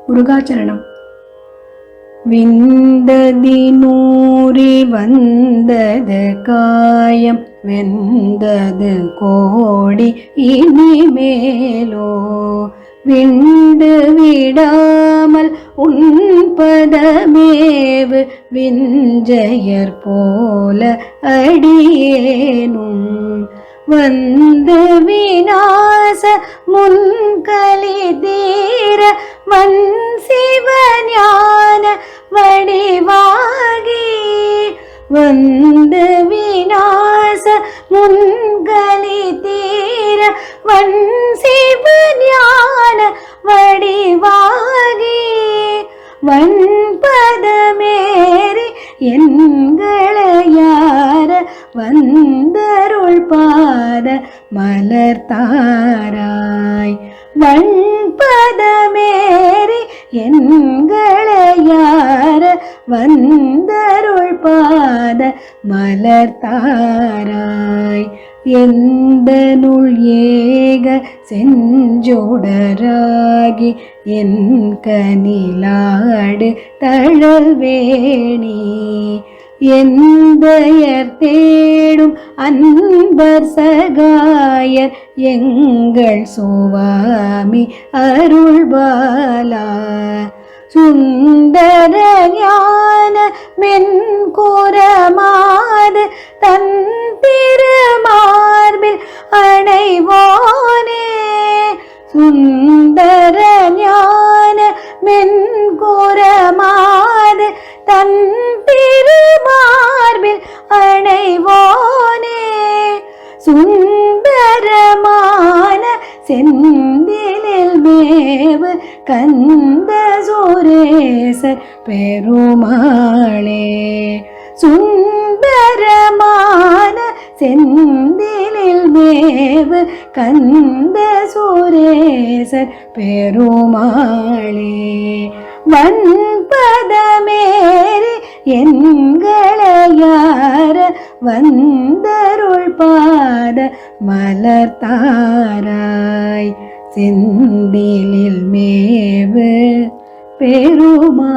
முருகாச்சரணம். விந்ததி நூறி வந்தது காயம் வெந்தது கோடி இனிமேலோ விண்டு விடாமல் உன்பதமேவு விஞ்சையர் போல அடியேனும் வந்து விநாச முன்கலி தீர வன் சிவஞான வடிவாகி வந்து விநாச முன்கலி தீர வன் சிவஞான வடிவாகி வன்பதமேறி என்களையார வந்தருள் பாத மலர்த்தாராய். வன்பதமேறி என்களையார வந்தருள் பாத மலர்த்தாராய். எந்த நுள் ஏக செஞ்சோடராகி என் கனிலாடு தழல்வேணி எந்தையர் தேடும் அன்பர் சகாயர் எங்கள் சுவாமி அருள்பாலா. சுந்தர ஞான மென்குரமாது தன் திருமார்பில் அணைவோனே. சுந்தர ஞான மென்குரமாது தன் திருமார்பில் அணைவோனே. சுந்தரமான செந்திலில் மேவு கந்த சுரேசர் பெருமாளே. சுந்தரமான செந்திலில் மேவு கந்த சுரேசர் பெருமாளே. வன்பதமேறி என்களையார வந்தருள் பாத மலர்த்தாராய். செந்திலில் மேவு பெருமாளே.